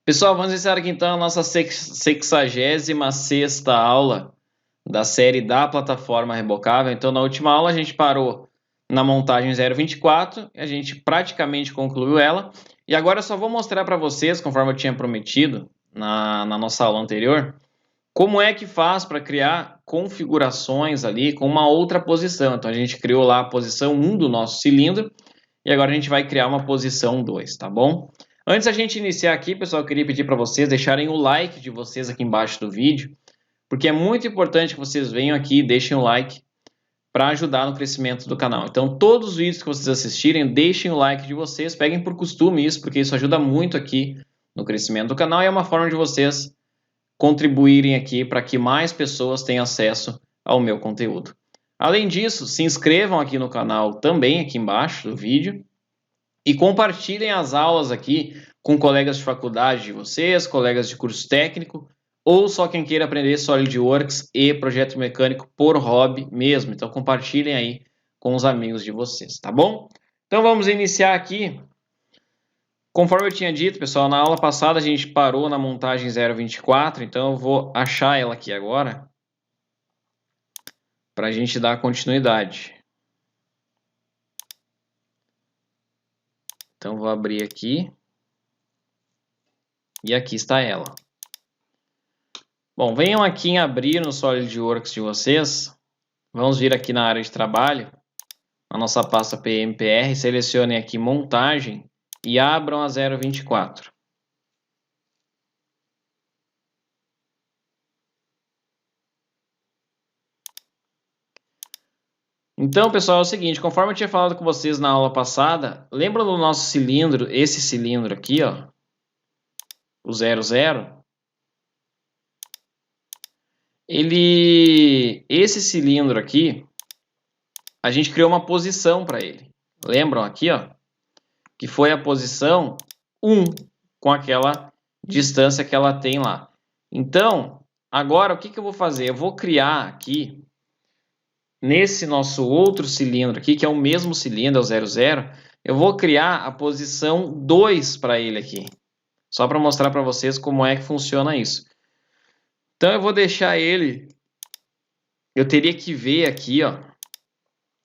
Pessoal, vamos iniciar aqui então a nossa 66ª aula da série da plataforma rebocável. Então, na última aula a gente parou na montagem 0.24, a gente praticamente concluiu ela. E agora eu só vou mostrar para vocês, conforme eu tinha prometido na nossa aula anterior, como é que faz para criar configurações ali com uma outra posição. Então, a gente criou lá a posição 1 do nosso cilindro e agora a gente vai criar uma posição 2, tá bom? Antes da gente iniciar aqui, pessoal, eu queria pedir para vocês deixarem o like de vocês aqui embaixo do vídeo, porque é muito importante que vocês venham aqui e deixem o like para ajudar no crescimento do canal. Então, todos os vídeos que vocês assistirem, deixem o like de vocês, peguem por costume isso, porque isso ajuda muito aqui no crescimento do canal e é uma forma de vocês contribuírem aqui para que mais pessoas tenham acesso ao meu conteúdo. Além disso, se inscrevam aqui no canal também, aqui embaixo do vídeo, e compartilhem as aulas aqui com colegas de faculdade de vocês, colegas de curso técnico, ou só quem queira aprender SolidWorks e projeto mecânico por hobby mesmo. Então compartilhem aí com os amigos de vocês, tá bom? Então vamos iniciar aqui. Conforme eu tinha dito, pessoal, na aula passada a gente parou na montagem 0.24, então eu vou achar ela aqui agora para a gente dar continuidade. Então vou abrir aqui e aqui está ela. Bom, venham aqui em abrir no SolidWorks de vocês, vamos vir aqui na área de trabalho, na nossa pasta PMPR, selecionem aqui montagem e abram a 0.24. Então, pessoal, é o seguinte, conforme eu tinha falado com vocês na aula passada, lembra do nosso cilindro, esse cilindro aqui, ó, o 00? Esse cilindro aqui, a gente criou uma posição para ele. Lembram aqui, ó, que foi a posição 1, com aquela distância que ela tem lá. Então, agora o que eu vou fazer? Eu vou criar aqui, nesse nosso outro cilindro aqui, que é o mesmo cilindro, é o 00, eu vou criar a posição 2 para ele aqui. Só para mostrar para vocês como é que funciona isso. Então eu vou deixar ele, eu teria que ver aqui, ó,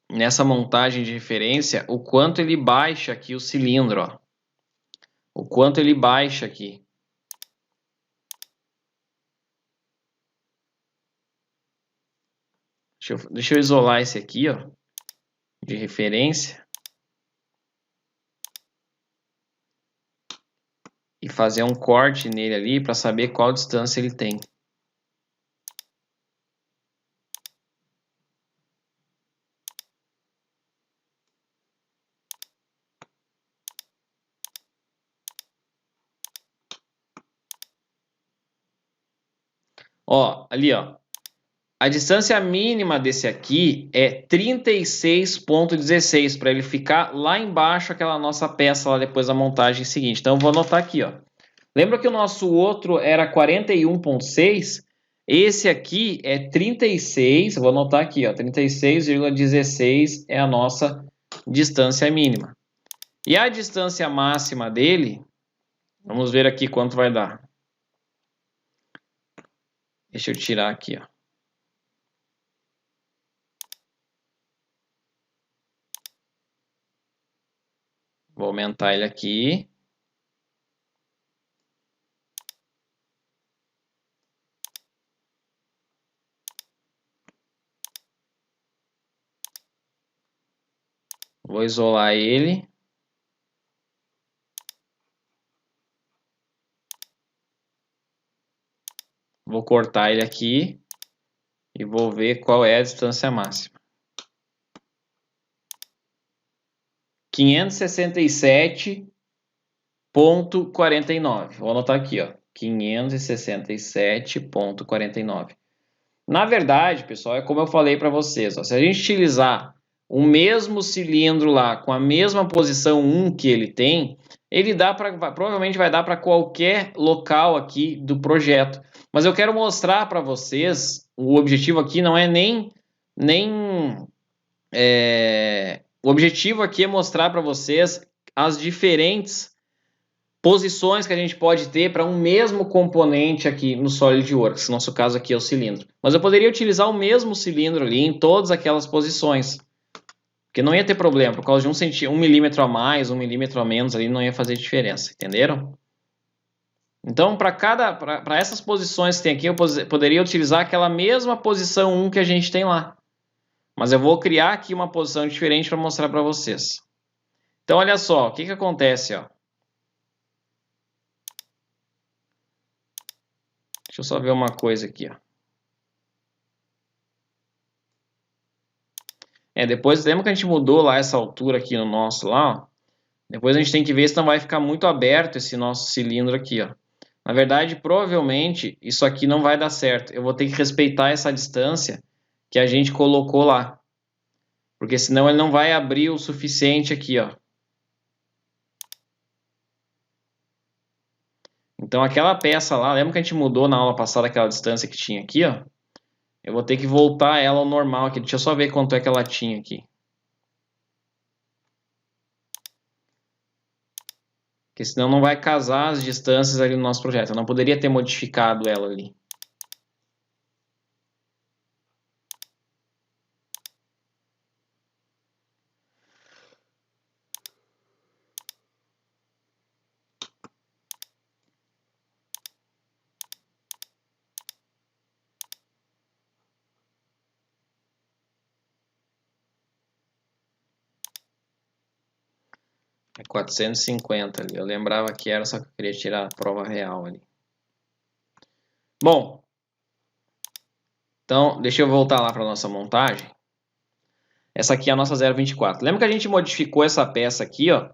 nessa montagem de referência, o quanto ele baixa aqui o cilindro, ó. O quanto ele baixa aqui. Deixa eu isolar esse aqui, ó, de referência. E fazer um corte nele ali para saber qual distância ele tem. Ó, ali, ó. A distância mínima desse aqui é 36,16 para ele ficar lá embaixo aquela nossa peça lá depois da montagem seguinte. Então eu vou anotar aqui, ó. Lembra que o nosso outro era 41,6? Esse aqui é 36, eu vou anotar aqui, ó, 36,16 é a nossa distância mínima. E a distância máxima dele, vamos ver aqui quanto vai dar. Deixa eu tirar aqui, ó. Vou aumentar ele aqui. Vou isolar ele. Vou cortar ele aqui e vou ver qual é a distância máxima. 567,49. Vou anotar aqui, ó. 567,49. Na verdade, pessoal, é como eu falei para vocês, ó, se a gente utilizar o mesmo cilindro lá com a mesma posição 1 que ele tem, ele provavelmente vai dar para qualquer local aqui do projeto. Mas eu quero mostrar para vocês, o objetivo aqui não é o objetivo aqui é mostrar para vocês as diferentes posições que a gente pode ter para um mesmo componente aqui no SolidWorks. No nosso caso aqui é o cilindro. Mas eu poderia utilizar o mesmo cilindro ali em todas aquelas posições. Porque não ia ter problema. Por causa de 1 milímetro a mais, 1 milímetro a menos ali não ia fazer diferença. Entenderam? Então, para essas posições que tem aqui, eu poderia utilizar aquela mesma posição 1 que a gente tem lá. Mas eu vou criar aqui uma posição diferente para mostrar para vocês. Então, olha só, o que acontece, ó. Deixa eu só ver uma coisa aqui, ó. Depois, lembra que a gente mudou lá essa altura aqui no nosso lá, ó. Depois a gente tem que ver se não vai ficar muito aberto esse nosso cilindro aqui, ó. Na verdade, provavelmente, isso aqui não vai dar certo. Eu vou ter que respeitar essa distância que a gente colocou lá. Porque senão ele não vai abrir o suficiente aqui, ó. Então aquela peça lá, lembra que a gente mudou na aula passada aquela distância que tinha aqui, ó? Eu vou ter que voltar ela ao normal aqui. Deixa eu só ver quanto é que ela tinha aqui. Porque senão não vai casar as distâncias ali no nosso projeto. Eu não poderia ter modificado ela ali. É 450 ali. Eu lembrava que era, só que eu queria tirar a prova real ali. Bom, então deixa eu voltar lá para a nossa montagem. Essa aqui é a nossa 0,24. Lembra que a gente modificou essa peça aqui, ó?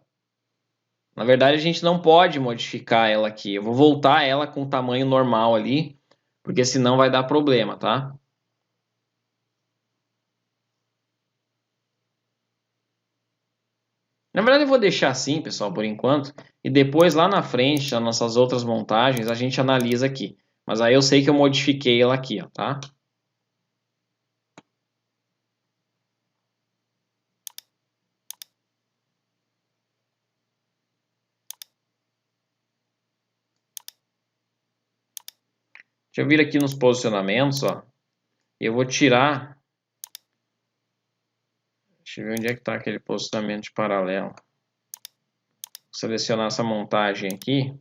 Na verdade, a gente não pode modificar ela aqui. Eu vou voltar ela com o tamanho normal ali, porque senão vai dar problema, tá? Na verdade, eu vou deixar assim, pessoal, por enquanto. E depois, lá na frente, nas nossas outras montagens, a gente analisa aqui. Mas aí eu sei que eu modifiquei ela aqui, ó, tá? Deixa eu vir aqui nos posicionamentos, ó. E eu vou tirar... Deixa eu ver onde é que está aquele posicionamento de paralelo. Vou selecionar essa montagem aqui.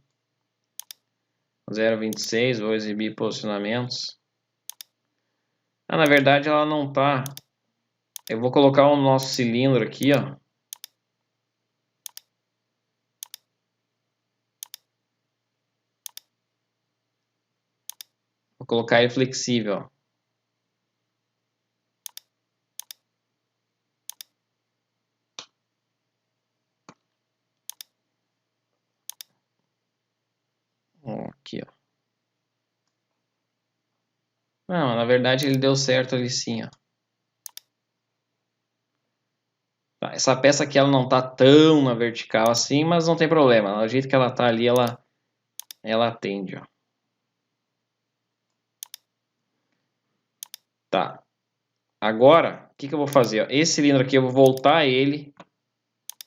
0,26, vou exibir posicionamentos. Na verdade ela não tá. Eu vou colocar o nosso cilindro aqui, ó. Vou colocar ele flexível, ó. Aqui, ó. Não, na verdade ele deu certo ali sim, ó. Tá, essa peça aqui ela não tá tão na vertical assim, mas não tem problema. Do jeito que ela tá ali, ela atende, ó. Tá. Agora, o que eu vou fazer? Ó? Esse cilindro aqui eu vou voltar ele.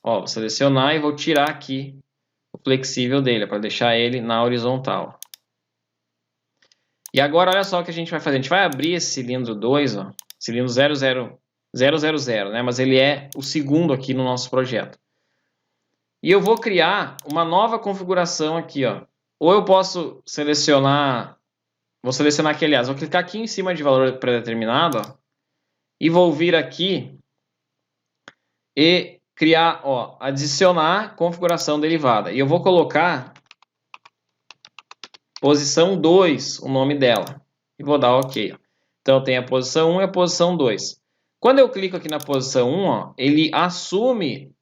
Ó, vou selecionar e vou tirar aqui o flexível dele, para deixar ele na horizontal. E agora, olha só o que a gente vai fazer. A gente vai abrir esse cilindro 2, ó, cilindro 000, né? Mas ele é o segundo aqui no nosso projeto. E eu vou criar uma nova configuração aqui, ó. Ou eu posso selecionar... Vou selecionar aqui, aliás, vou clicar aqui em cima de valor pré-determinado, ó, e vou vir aqui e criar, ó, adicionar configuração derivada. E eu vou colocar posição 2, o nome dela. E vou dar OK. Ó. Então tem a posição 1 e a posição 2. Quando eu clico aqui na posição 1, ó, ele assume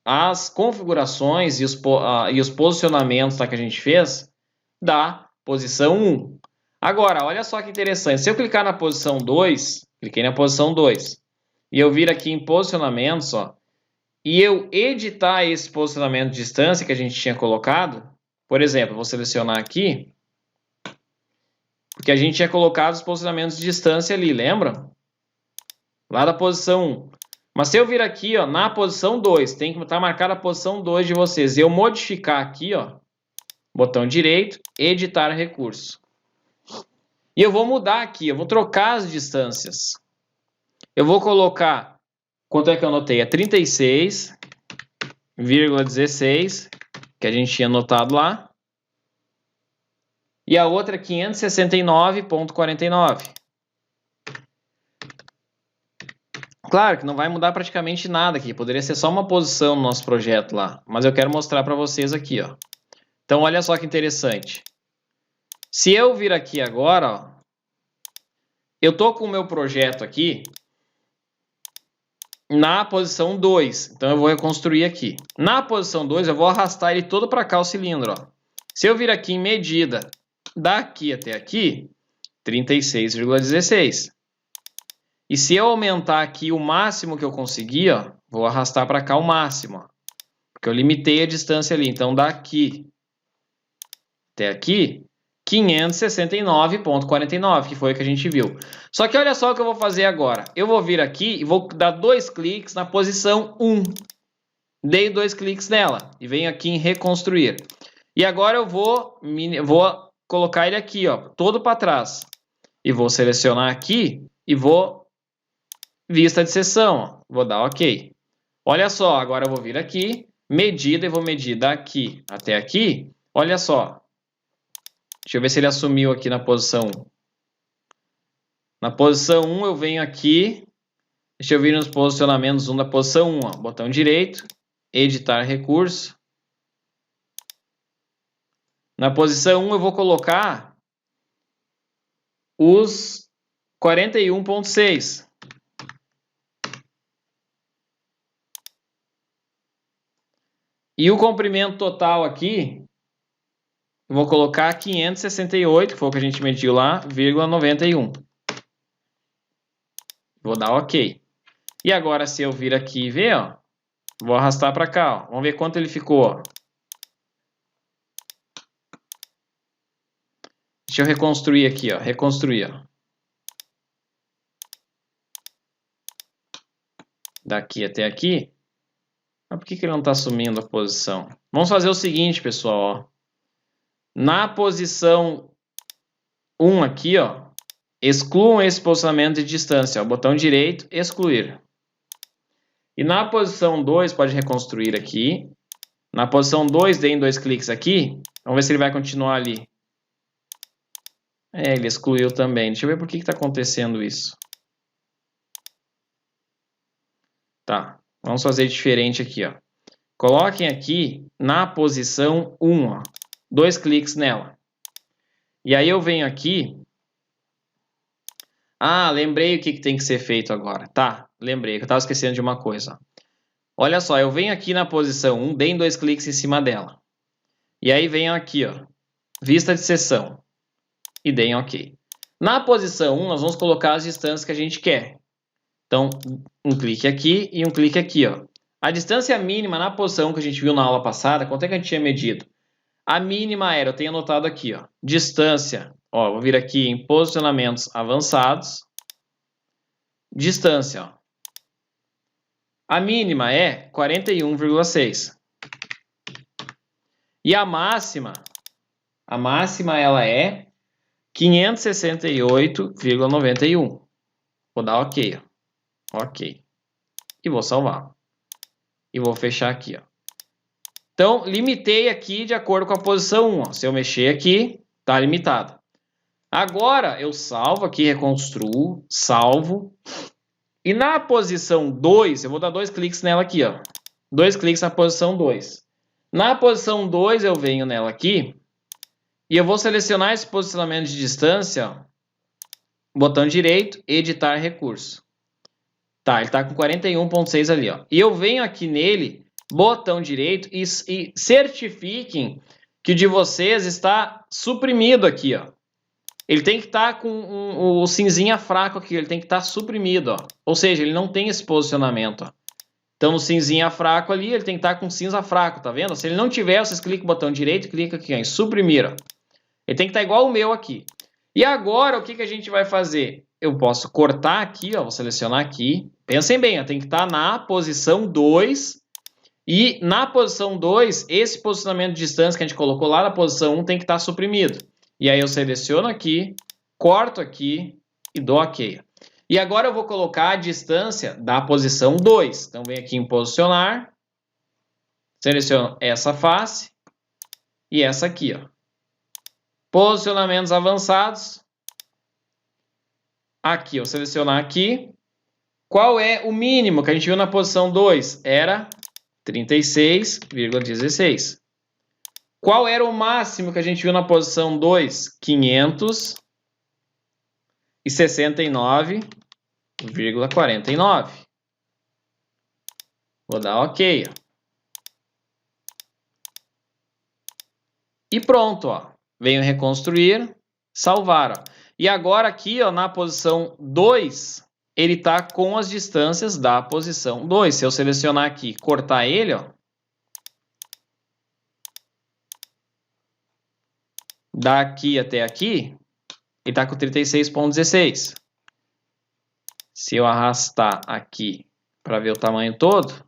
as configurações e os posicionamentos, tá, que a gente fez da posição 1. Agora, olha só que interessante. Se eu clicar na posição 2, cliquei na posição 2, e eu vir aqui em posicionamentos, ó, e eu editar esse posicionamento de distância que a gente tinha colocado, por exemplo, vou selecionar aqui, porque a gente tinha colocado os posicionamentos de distância ali, lembra? Lá da posição 1. Mas se eu vir aqui, ó, na posição 2, tem que estar marcada a posição 2 de vocês. Eu modificar aqui, ó, botão direito, editar recurso. E eu vou mudar aqui, eu vou trocar as distâncias. Eu vou colocar, quanto é que eu anotei? É 36,16, que a gente tinha anotado lá. E a outra é 569,49. Claro que não vai mudar praticamente nada aqui, poderia ser só uma posição no nosso projeto lá, mas eu quero mostrar para vocês aqui, ó. Então, olha só que interessante. Se eu vir aqui agora, ó, eu tô com o meu projeto aqui na posição 2, então eu vou reconstruir aqui. Na posição 2, eu vou arrastar ele todo para cá, o cilindro, ó. Se eu vir aqui em medida, daqui até aqui, 36,16. E se eu aumentar aqui o máximo que eu conseguir, ó, vou arrastar para cá o máximo, ó, porque eu limitei a distância ali. Então, daqui até aqui, 569,49, que foi o que a gente viu. Só que olha só o que eu vou fazer agora. Eu vou vir aqui e vou dar 2 cliques na posição 1. Dei 2 cliques nela e venho aqui em reconstruir. E agora eu vou colocar ele aqui, ó, todo para trás. E vou selecionar aqui e vou vista de seção, ó. Vou dar OK. Olha só, agora eu vou vir aqui, medida, e vou medir daqui até aqui. Olha só. Deixa eu ver se ele assumiu aqui na posição 1. Na posição 1 eu venho aqui, deixa eu vir nos posicionamentos 1 da posição 1, ó. Botão direito, editar recurso. Na posição 1 eu vou colocar os 41,6. E o comprimento total aqui, eu vou colocar 568, que foi o que a gente mediu lá, 91. Vou dar OK. E agora, se eu vir aqui e ver, ó, vou arrastar para cá, ó. Vamos ver quanto ele ficou, ó. Deixa eu reconstruir aqui, ó. Reconstruir, ó. Daqui até aqui. Mas por que ele não está assumindo a posição? Vamos fazer o seguinte, pessoal, ó. Na posição 1 aqui, ó, excluam esse posicionamento de distância, ó, botão direito, excluir. E na posição 2, pode reconstruir aqui. Na posição 2, deem 2 cliques aqui. Vamos ver se ele vai continuar ali. Ele excluiu também. Deixa eu ver por que está acontecendo isso. Tá, vamos fazer diferente aqui, ó. Coloquem aqui na posição 1, ó. 2 cliques nela. E aí eu venho aqui. Ah, lembrei o que tem que ser feito agora. Tá, lembrei que eu estava esquecendo de uma coisa. Olha só, eu venho aqui na posição 1, deem 2 cliques em cima dela. E aí venho aqui, ó, vista de seção. E deem OK. Na posição 1, nós vamos colocar as distâncias que a gente quer. Então, um clique aqui e um clique aqui, ó. A distância mínima na posição que a gente viu na aula passada, quanto é que a gente tinha medido? A mínima era, eu tenho anotado aqui, ó, distância, ó, vou vir aqui em posicionamentos avançados, distância, ó. A mínima é 41,6. E a máxima ela é 568,91. Vou dar OK, ó. OK. E vou salvar. E vou fechar aqui, ó. Então, limitei aqui de acordo com a posição 1. Ó. Se eu mexer aqui, tá limitado. Agora, eu salvo aqui, reconstruo, salvo. E na posição 2, eu vou dar 2 cliques nela aqui, ó. 2 cliques na posição 2. Na posição 2, eu venho nela aqui. E eu vou selecionar esse posicionamento de distância, ó. Botão direito, editar recurso. Tá, ele tá com 41,6 ali, ó. E eu venho aqui nele, botão direito e certifiquem que o de vocês está suprimido aqui, ó. Ele tem que estar com o cinzinha fraco aqui, ele tem que estar suprimido, ó. Ou seja, ele não tem esse posicionamento, ó. Então, no cinzinha fraco ali, ele tem que estar com cinza fraco, tá vendo? Se ele não tiver, vocês clicam no botão direito e clicam aqui, ó, em suprimir, ó. Ele tem que estar igual o meu aqui. E agora, o que a gente vai fazer? eu posso cortar aqui, ó, vou selecionar aqui. Pensem bem, ó, tem que estar na posição 2. E na posição 2, esse posicionamento de distância que a gente colocou lá na posição 1 tem que estar suprimido. E aí eu seleciono aqui, corto aqui e dou OK. E agora eu vou colocar a distância da posição 2. Então, venho aqui em posicionar, seleciono essa face e essa aqui, ó. Posicionamentos avançados. Aqui, eu selecionar aqui. Qual é o mínimo que a gente viu na posição 2? Era 36,16. Qual era o máximo que a gente viu na posição 2? 569,49. Vou dar OK. E pronto, ó. Venho reconstruir, salvar. Ó. E agora aqui, ó, na posição 2, ele está com as distâncias da posição 2. Se eu selecionar aqui e cortar ele, ó, daqui até aqui, ele está com 36,16. Se eu arrastar aqui para ver o tamanho todo,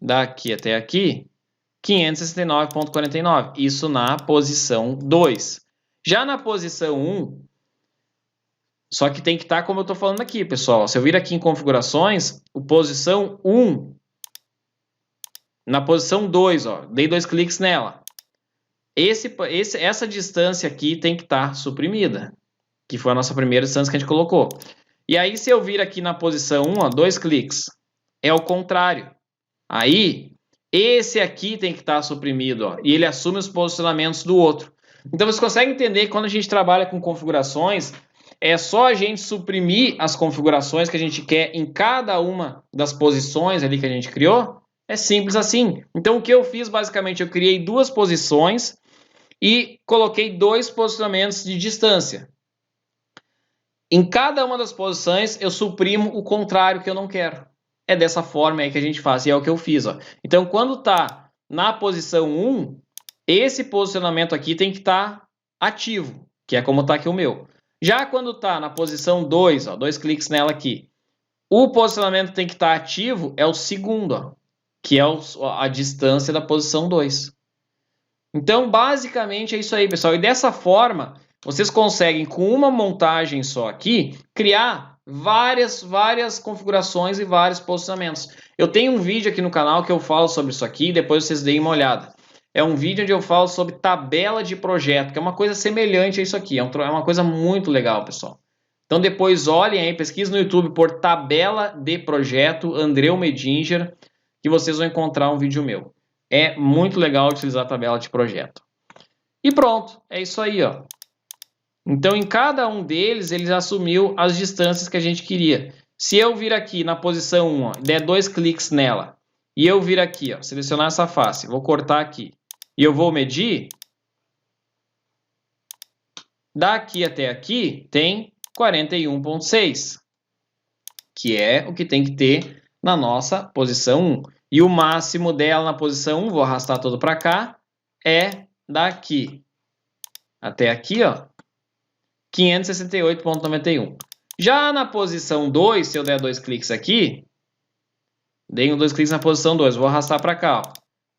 daqui até aqui, 569,49. Isso na posição 2. Já na posição 1, só que tem que estar como eu estou falando aqui, pessoal. Se eu vir aqui em configurações, o posição 1, na posição 2, ó, dei 2 cliques nela. Essa distância aqui tem que estar suprimida, que foi a nossa primeira distância que a gente colocou. E aí, se eu vir aqui na posição 1, ó, 2 cliques, é o contrário. Aí, esse aqui tem que estar suprimido, ó, e ele assume os posicionamentos do outro. Então, você consegue entender que quando a gente trabalha com configurações, é só a gente suprimir as configurações que a gente quer em cada uma das posições ali que a gente criou? É simples assim. Então, o que eu fiz, basicamente, eu criei 2 posições e coloquei 2 posicionamentos de distância. Em cada uma das posições, eu suprimo o contrário que eu não quero. É dessa forma aí que a gente faz, e é o que eu fiz. Ó. Então, quando está na posição 1, esse posicionamento aqui tem que estar ativo, que é como está aqui o meu. Já quando está na posição 2, ó, 2 cliques nela aqui, o posicionamento tem que estar ativo, é o segundo, ó, que é a distância da posição 2. Então, basicamente, é isso aí, pessoal. E dessa forma, vocês conseguem, com uma montagem só aqui, criar várias configurações e vários posicionamentos. Eu tenho um vídeo aqui no canal que eu falo sobre isso aqui, depois vocês deem uma olhada. É um vídeo onde eu falo sobre tabela de projeto, que é uma coisa semelhante a isso aqui. É uma coisa muito legal, pessoal. Então, depois olhem aí, pesquisem no YouTube por tabela de projeto, Andreu Medinger, que vocês vão encontrar um vídeo meu. É muito legal utilizar a tabela de projeto. E pronto, é isso aí, ó. Então, em cada um deles, ele assumiu as distâncias que a gente queria. Se eu vir aqui na posição 1, ó, der 2 cliques nela, e eu vir aqui, ó, selecionar essa face, vou cortar aqui, e eu vou medir, daqui até aqui tem 41,6, que é o que tem que ter na nossa posição 1. E o máximo dela na posição 1, vou arrastar todo para cá, é daqui até aqui, ó, 568,91. Já na posição 2, se eu der 2 cliques aqui, dei 2 cliques na posição 2, vou arrastar para cá, ó.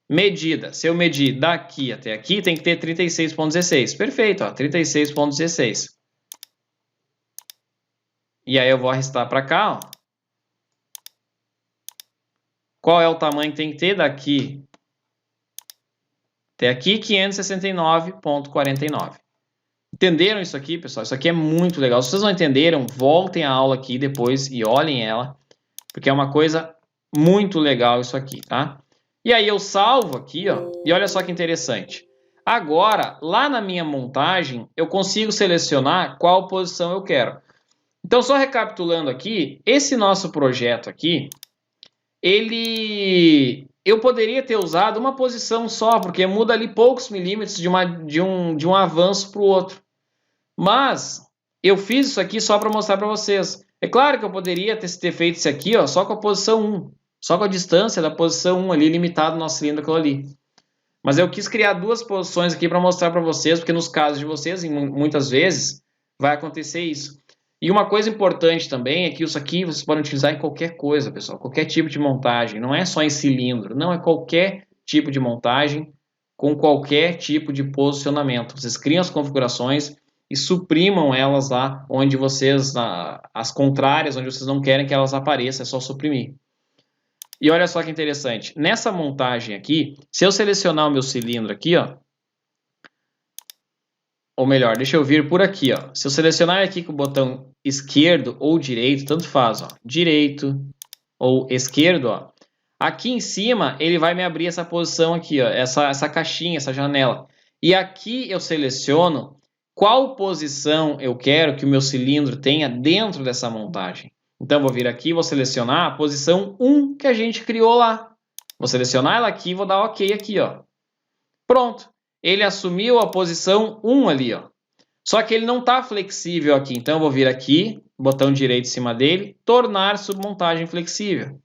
Medida, se eu medir daqui até aqui, tem que ter 36,16. Perfeito, ó, 36,16. E aí eu vou arrastar para cá, ó. Qual é o tamanho que tem que ter daqui até aqui? 569,49. Entenderam isso aqui, pessoal? Isso aqui é muito legal. Se vocês não entenderam, voltem a aula aqui depois e olhem ela, porque é uma coisa muito legal isso aqui, tá? E aí eu salvo aqui, ó, e olha só que interessante. Agora, lá na minha montagem, eu consigo selecionar qual posição eu quero. Então, só recapitulando aqui, esse nosso projeto aqui, eu poderia ter usado uma posição só, porque muda ali poucos milímetros de um avanço para o outro. Mas eu fiz isso aqui só para mostrar para vocês. É claro que eu poderia ter feito isso aqui, ó, só com a posição 1, só com a distância da posição 1 ali, limitado no nosso cilindro aquilo ali. Mas eu quis criar 2 posições aqui para mostrar para vocês, porque nos casos de vocês, muitas vezes, vai acontecer isso. E uma coisa importante também é que isso aqui vocês podem utilizar em qualquer coisa, pessoal, qualquer tipo de montagem, não é só em cilindro, não, é qualquer tipo de montagem com qualquer tipo de posicionamento. Vocês criam as configurações e suprimam elas lá onde vocês, as contrárias, onde vocês não querem que elas apareçam, é só suprimir. E olha só que interessante, nessa montagem aqui, se eu selecionar o meu cilindro aqui, ó, ou melhor, deixa eu vir por aqui, ó. Se eu selecionar aqui com o botão esquerdo ou direito, tanto faz, ó, direito ou esquerdo, ó. Aqui em cima ele vai me abrir essa posição aqui, ó, essa caixinha, essa janela. E aqui eu seleciono qual posição eu quero que o meu cilindro tenha dentro dessa montagem. Então vou vir aqui, vou selecionar a posição 1 que a gente criou lá. Vou selecionar ela aqui e vou dar OK aqui, ó. Pronto. Ele assumiu a posição 1 ali, ó. Só que ele não está flexível aqui, então eu vou vir aqui, botão direito em cima dele, tornar submontagem flexível.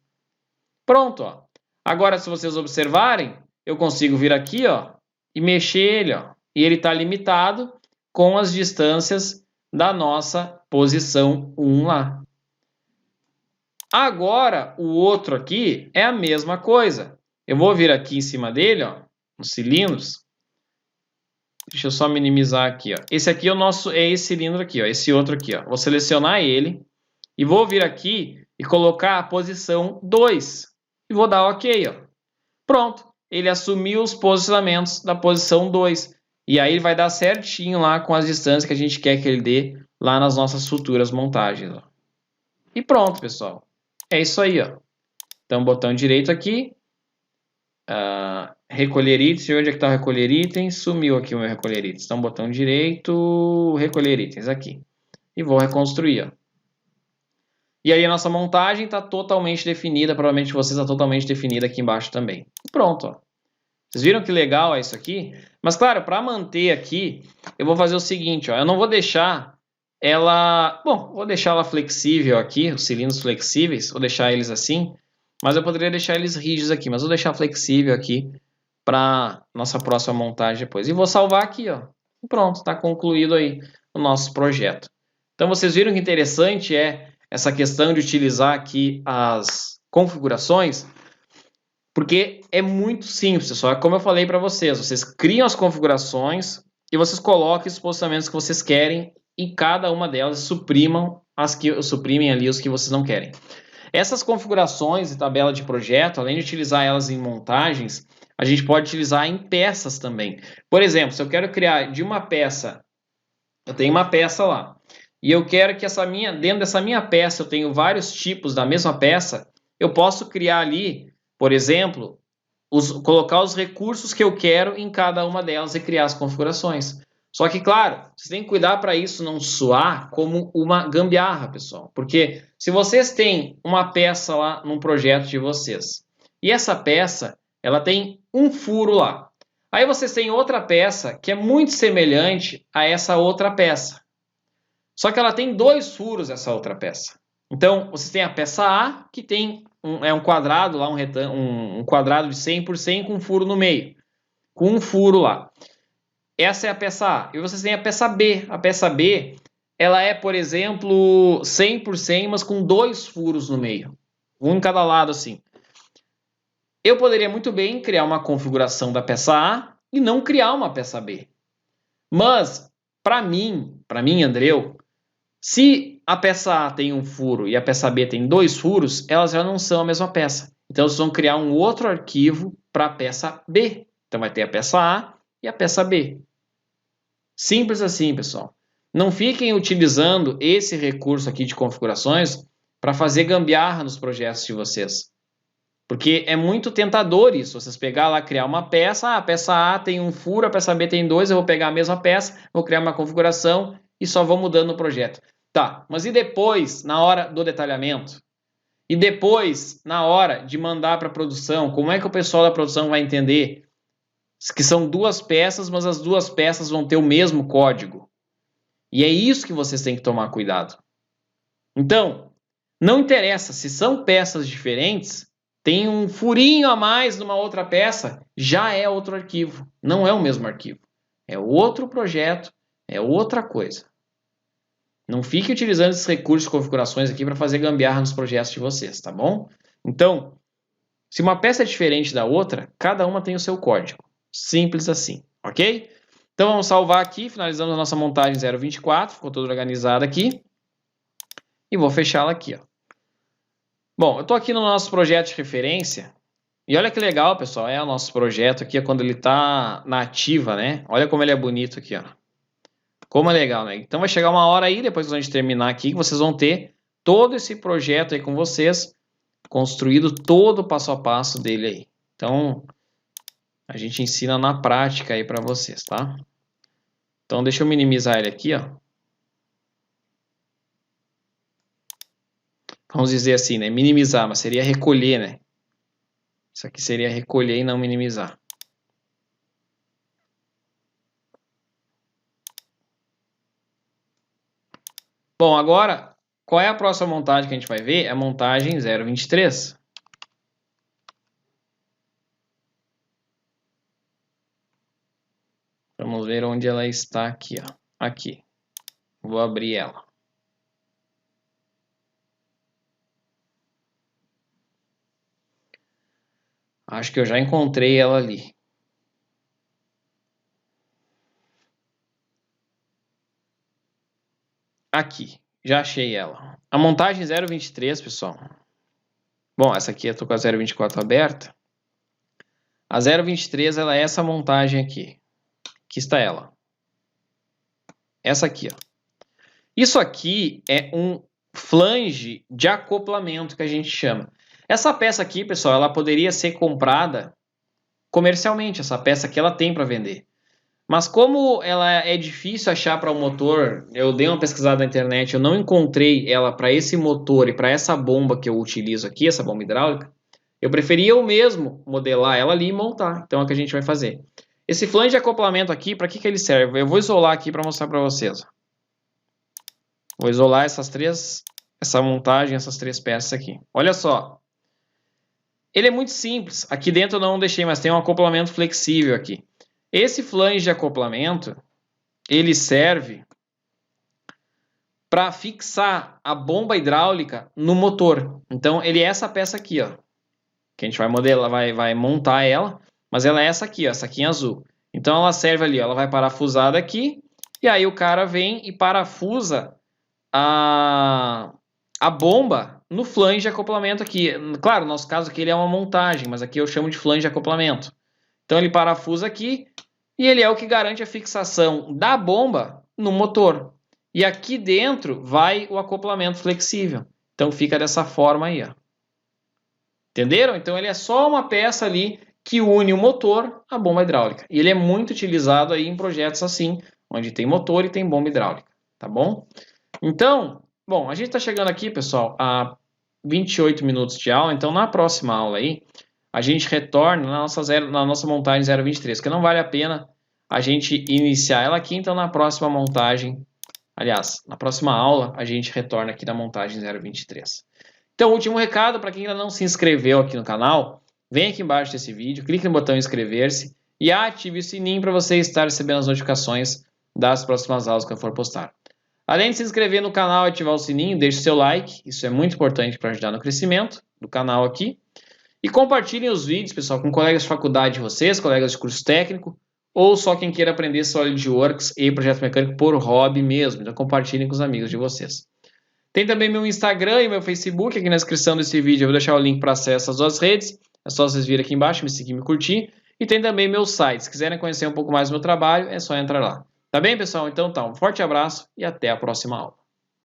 Pronto, ó. Agora, se vocês observarem, eu consigo vir aqui, ó, e mexer ele, ó. E ele está limitado com as distâncias da nossa posição 1 lá. Agora, o outro aqui é a mesma coisa. Eu vou vir aqui em cima dele, ó, nos cilindros. Deixa eu só minimizar aqui, ó. Esse aqui é o nosso, é esse cilindro aqui, ó, esse outro aqui, ó. Vou selecionar ele e vou vir aqui e colocar a posição 2 e vou dar OK, ó. Pronto, ele assumiu os posicionamentos da posição 2 e aí ele vai dar certinho lá com as distâncias que a gente quer que ele dê lá nas nossas futuras montagens, ó. E pronto, pessoal. É isso aí, ó. Então, botão direito aqui. Recolher itens, onde é que está o recolher itens? Sumiu aqui o meu recolher itens. Então, botão direito, recolher itens aqui. E vou reconstruir, ó. E aí a nossa montagem está totalmente definida, provavelmente você está totalmente definida aqui embaixo também. Pronto, ó. Vocês viram que legal é isso aqui? Mas claro, para manter aqui, eu vou fazer o seguinte, ó. Eu não vou deixar ela... Bom, vou deixar ela flexível aqui, os cilindros flexíveis, vou deixar eles assim. Mas eu poderia deixar eles rígidos aqui, mas vou deixar flexível aqui para nossa próxima montagem depois. E vou salvar aqui, ó. E pronto, está concluído aí o nosso projeto. Então vocês viram que interessante é essa questão de utilizar aqui as configurações, porque é muito simples, pessoal. É como eu falei para vocês, vocês criam as configurações e vocês colocam os posicionamentos que vocês querem em cada uma delas e suprimem ali os que vocês não querem. Essas configurações e tabela de projeto, além de utilizar elas em montagens, a gente pode utilizar em peças também. Por exemplo, se eu quero criar de uma peça, eu tenho uma peça lá, e eu quero que dentro dessa minha peça eu tenho vários tipos da mesma peça, eu posso criar ali, por exemplo, colocar os recursos que eu quero em cada uma delas e criar as configurações. Só que, claro, vocês têm que cuidar para isso não soar como uma gambiarra, pessoal. Porque se vocês têm uma peça lá num projeto de vocês, e essa peça, ela tem um furo lá. Aí vocês têm outra peça que é muito semelhante a essa outra peça. Só que ela tem 2 furos, essa outra peça. Então, vocês têm a peça A, que tem um quadrado lá, um quadrado de 100 por 100 com um furo no meio. Com um furo lá. Essa é a peça A. E vocês têm a peça B. A peça B, ela é, por exemplo, 100 por 100, mas com 2 furos no meio. Um em cada lado, assim. Eu poderia muito bem criar uma configuração da peça A e não criar uma peça B. Mas, para mim, Andreu, se a peça A tem um furo e a peça B tem 2 furos, elas já não são a mesma peça. Então, vocês vão criar um outro arquivo para a peça B. Então, vai ter a peça A e a peça B. Simples assim, pessoal. Não fiquem utilizando esse recurso aqui de configurações para fazer gambiarra nos projetos de vocês. Porque é muito tentador isso. Vocês pegar lá, criar uma peça, a peça A tem um furo, a peça B tem 2, eu vou pegar a mesma peça, vou criar uma configuração e só vou mudando o projeto. Tá, mas e depois, na hora do detalhamento? E depois, na hora de mandar para a produção, como é que o pessoal da produção vai entender que são 2 peças, mas as 2 peças vão ter o mesmo código? E é isso que vocês têm que tomar cuidado. Então, não interessa se são peças diferentes, tem um furinho a mais numa outra peça, já é outro arquivo, não é o mesmo arquivo. É outro projeto, é outra coisa. Não fique utilizando esses recursos e configurações aqui para fazer gambiarra nos projetos de vocês, tá bom? Então, se uma peça é diferente da outra, cada uma tem o seu código. Simples assim, ok? Então vamos salvar aqui, finalizamos a nossa montagem 0.24, ficou toda organizada aqui. E vou fechá-la aqui, ó. Bom, eu estou aqui no nosso projeto de referência. E olha que legal, pessoal, é o nosso projeto aqui, é quando ele está na ativa, né? Olha como ele é bonito aqui, ó. Como é legal, né? Então vai chegar uma hora aí, depois que a gente terminar aqui, que vocês vão ter todo esse projeto aí com vocês, construído todo o passo a passo dele aí. Então, a gente ensina na prática aí para vocês, tá? Então, deixa eu minimizar ele aqui, ó. Vamos dizer assim, né? Minimizar, mas seria recolher, né? Isso aqui seria recolher e não minimizar. Bom, agora, qual é a próxima montagem que a gente vai ver? É a montagem 0.23. Vamos ver onde ela está aqui, ó. Aqui. Vou abrir ela. Acho que eu já encontrei ela ali. Aqui. Já achei ela. A montagem 0.23, pessoal. Bom, essa aqui eu tô com a 0.24 aberta. A 0.23, ela é essa montagem aqui. Aqui está ela. Essa aqui, ó. Isso aqui é um flange de acoplamento que a gente chama. Essa peça aqui, pessoal, ela poderia ser comprada comercialmente. Essa peça aqui ela tem para vender. Mas como ela é difícil achar para o motor, eu dei uma pesquisada na internet, eu não encontrei ela para esse motor e para essa bomba que eu utilizo aqui, essa bomba hidráulica. Eu preferia eu mesmo modelar ela ali e montar. Então é o que a gente vai fazer. Esse flange de acoplamento aqui, para que ele serve? Eu vou isolar aqui para mostrar para vocês. Vou isolar essa montagem, essas três peças aqui. Olha só. Ele é muito simples. Aqui dentro eu não deixei, mas tem um acoplamento flexível aqui. Esse flange de acoplamento, ele serve para fixar a bomba hidráulica no motor. Então, ele é essa peça aqui, ó. Que a gente vai modelar, vai montar ela, mas ela é essa aqui, ó, essa aqui em azul. Então, ela serve ali, ó, ela vai parafusada aqui, e aí o cara vem e parafusa a bomba no flange de acoplamento aqui. Claro, no nosso caso aqui ele é uma montagem, mas aqui eu chamo de flange de acoplamento. Então ele parafusa aqui e ele é o que garante a fixação da bomba no motor. E aqui dentro vai o acoplamento flexível. Então fica dessa forma aí, ó. Entenderam? Então ele é só uma peça ali que une o motor à bomba hidráulica. E ele é muito utilizado aí em projetos assim, onde tem motor e tem bomba hidráulica, tá bom? Então, bom, a gente está chegando aqui, pessoal, a 28 minutos de aula. Então, na próxima aula aí, a gente retorna na nossa montagem 0.23, que não vale a pena a gente iniciar ela aqui. Então, na próxima montagem, aliás, na próxima aula, a gente retorna aqui na montagem 0.23. Então, último recado, para quem ainda não se inscreveu aqui no canal, vem aqui embaixo desse vídeo, clique no botão inscrever-se e ative o sininho para você estar recebendo as notificações das próximas aulas que eu for postar. Além de se inscrever no canal e ativar o sininho, deixe seu like, isso é muito importante para ajudar no crescimento do canal aqui. E compartilhem os vídeos, pessoal, com colegas de faculdade de vocês, colegas de curso técnico, ou só quem queira aprender SolidWorks e projeto mecânico por hobby mesmo. Então compartilhem com os amigos de vocês. Tem também meu Instagram e meu Facebook, aqui na descrição desse vídeo eu vou deixar o link para acesso às duas redes. É só vocês virem aqui embaixo, me seguir, me curtir. E tem também meu site, se quiserem conhecer um pouco mais do meu trabalho, é só entrar lá. Tá bem, pessoal? Então tá, um forte abraço e até a próxima aula.